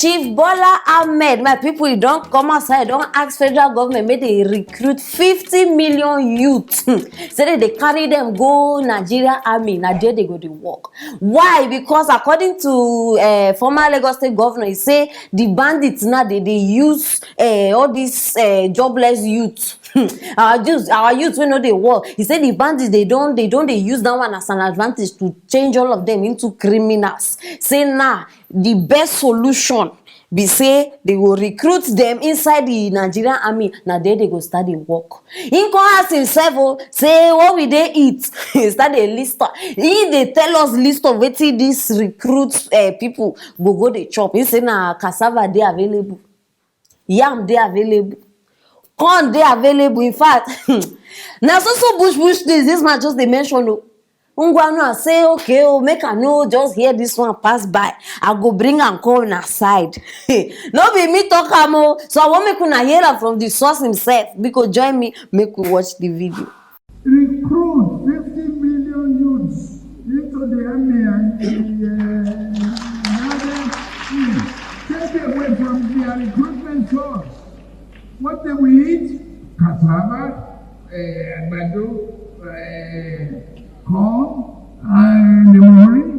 Chief Bola Ahmed, my people, you don't come outside, don't ask federal government, make they recruit 50 million youths. Say that they carry them go Nigerian army, now there they go to work. Why? Because according to former Lagos State governor, he say the bandits now they use all these jobless youths. our youth we know they work. He said the bandits they don't use that one as an advantage to change all of them into criminals. Say now the best solution be say they will recruit them inside the Nigerian army. Now there they go start the work. He can ask himself, say what will they eat? Start a list. He they tell us list of what these recruits people go the chop. He say na cassava they available, yam they available, corn they available. In fact, now so bush this man just they mention. Ungwanu say okay, oh, make I know just hear this one pass by. I go bring and call on side. No be me talk am. So I want make una hear am from the source himself. Because join me, make we watch the video. Recruit 50 million youths into the army and take away from their recruitment source. What they will eat? Cassava, àgbàdo, corn, and the morning,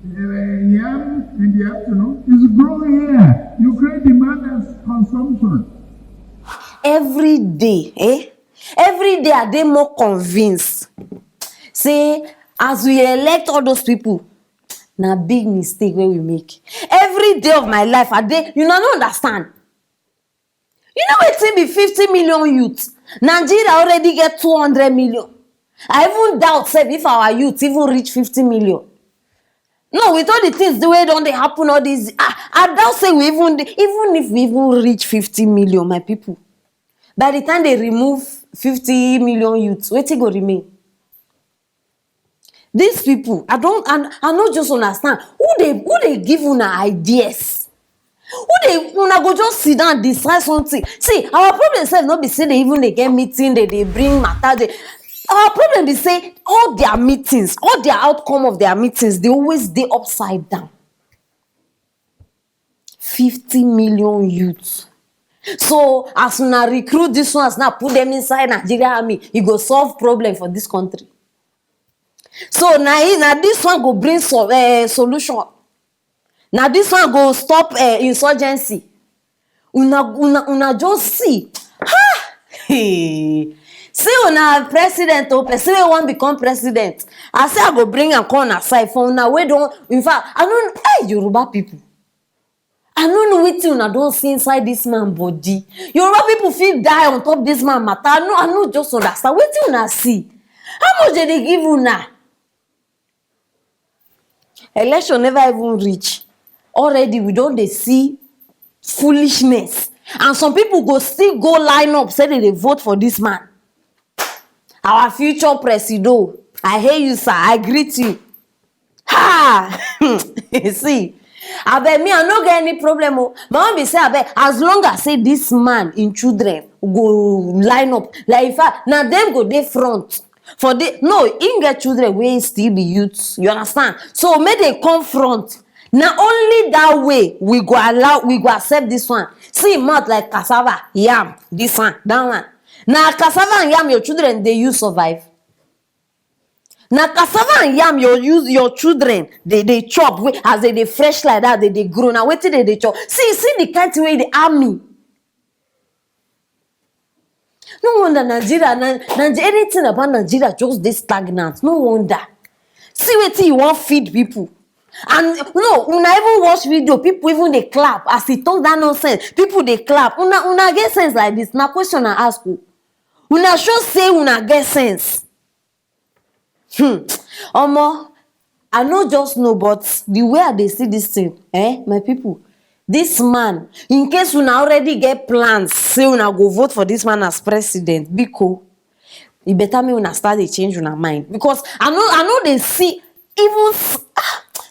yam in the afternoon is growing here. You create demand as consumption. Every day, every day are they more convinced. Say, as we elect all those people, na big mistake where we make. Every day of my life, are they, you don't understand. You know what be 50 million youths. Nigeria already get 200 million. I even doubt say if our youth even reach 50 million. No, with all the things the way don't they happen all these. I doubt say we even if we even reach 50 million, my people. By the time they remove 50 million youths, where go remain? These people, I not just understand who they give una ideas. Who they una go just sit down and decide something. See, our problem is not be say they get meeting, they bring matter. Our problem is say all their meetings, all their outcome of their meetings, they always dey upside down. 50 million youths. So as una recruit this ones now, put them inside Nigerian army, it go solve problem for this country. So now this one go bring solution. Now this one go stop insurgency. Una just see. Ha! Hey. See una president or person wey wan become president. I say I go bring am come aside for una wey don. In fact, I don't Yoruba people. I don't know wetin una don see inside this man body. Yoruba people fit die on top this man matter. I no just understand wetin una see. How much they give una? Election never even reach. Already we don dey see foolishness, and some people go still go line up say they vote for this man. Our future presido. I hear you, sir. I greet you. Ha! See, I bet me I no get any problem. But when we say I bet as long as say this man in children go line up, like in fact, now them go dey front. For the no, in get children wey still be youths. You understand? So make they come front. Now only that way we go accept this one. See mouth like cassava, yam, this one, that one. Now cassava and yam your children they use survive. Now cassava and yam your children they chop as they fresh like that they grow. Now wait till they chop. See the kind way the army. No wonder Nigeria anything about Nigeria just this stagnant. No wonder. See what you want feed people. And no, una even watch video, people even they clap as he talk that nonsense. People they clap. Una get sense like this. Now question I ask you. Una sure say una get sense. Omo, I no just know, but the way they see this thing, my people, this man, in case una already get plans, say una go vote for this man as president, because it better me una start to change una mind. Because I know they see even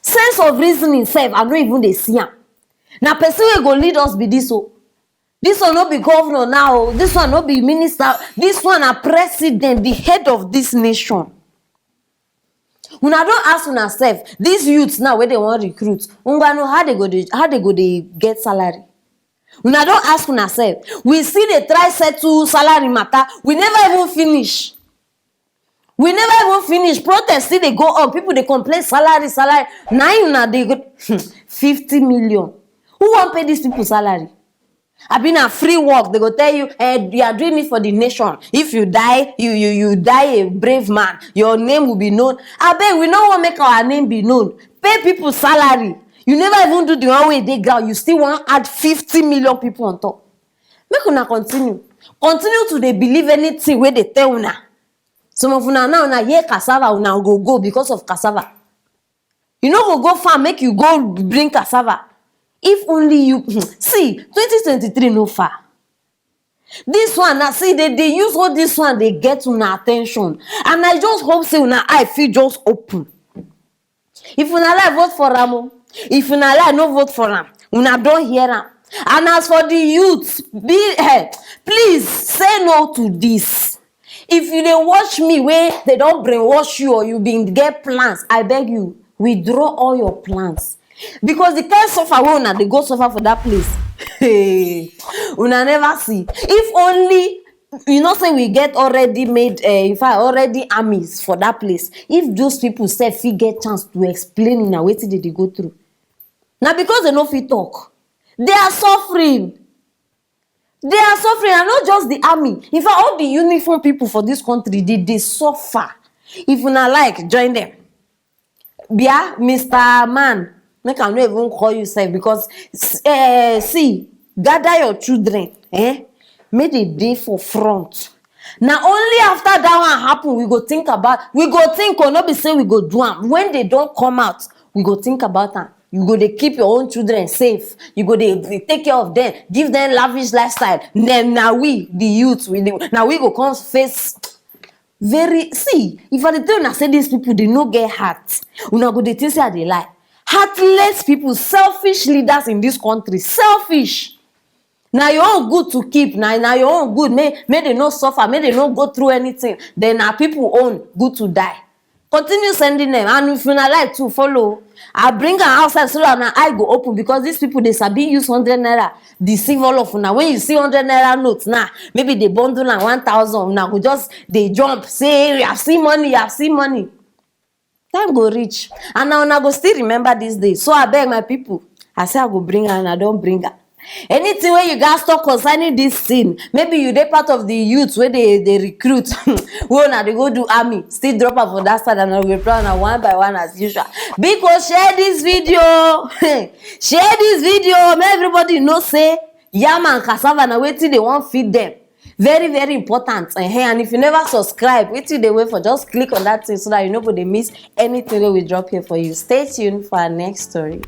sense of reasoning self, I don't even they see am. Now person will go lead us be this so. This one not be governor now. This one not be minister. This one a president, the head of this nation. Una don ask una sef, dis youths now wey dey wan recruit, una know how they go dey get salary? Una don ask una sef. We still dey try settle salary matter, we never even finish. Protest still dey go on, people dey complain salary. Na una dey go 50 million. Who wan pay dis people salary? Abi na free work, they go tell you, you are doing it for the nation. If you die, you die a brave man, your name will be known. Abeg, we no wan make our name be known. Pay people salary. You never even do the one wey dey ground, you still wan add 50 million people on top. Make una continue to dey believe anything wey dey tell una. Some of una now, una hear cassava, una go because of cassava. You no go farm make you go bring cassava. If only you see 2023 no far. This one now, see, they use all this one, they get una attention, and I just hope say una eye fit just open. If una like vote for am, if una like no vote for am, una don hear am. And as for the youth, please say no to this. If you dey watch me where they don't brainwash you or you been get plans, I beg you, withdraw all your plans. Because the kind suffer wey una dey go suffer for that place, una never see. If only, you know, say we get already made, in fact, already armies for that place. If those people sef fit get chance to explain una wetin dey go through. Now because they no fit talk, they are suffering. And not just the army. In fact, all the uniform people for this country, they suffer. If una like, join them. Bia, Mr. Man, make I no even call you safe because see, gather your children, make the day for front. Now only after that one happen, we go think, or not be say we go do am. When they don't come out, we go think about them. You go dey keep your own children safe. You go dey take care of them, give them lavish lifestyle. Then now we, the youth, now we go come face. See, if I tell una say these people they no get heart, una go dey think say they lie. Heartless people, selfish leaders in this country, selfish. Now your own good to keep, now your own good, may they not suffer, may they not go through anything. Then our people own good to die. Continue sending them, and if you not like to follow, I bring them outside so that my eye go open, because these people they sabi use 100 naira deceive all of una. When you see 100 naira notes now, maybe they bundle and 1,000. Now go just they jump, say, you have seen money. Time go reach, and now I go still remember this day. So I beg my people, I say I go bring her and I don't bring her. Anything where you guys talk concerning this thing, maybe you dey part of the youth where they recruit, well now they go do army, still drop out for that side, and I will reply now one by one as usual. Because share this video, make everybody know say yam and cassava na wetin they want feed them. Very, very important. And if you never subscribe, wait till they wait for, just click on that thing so that you know they miss anything that we drop here for you. Stay tuned for our next story.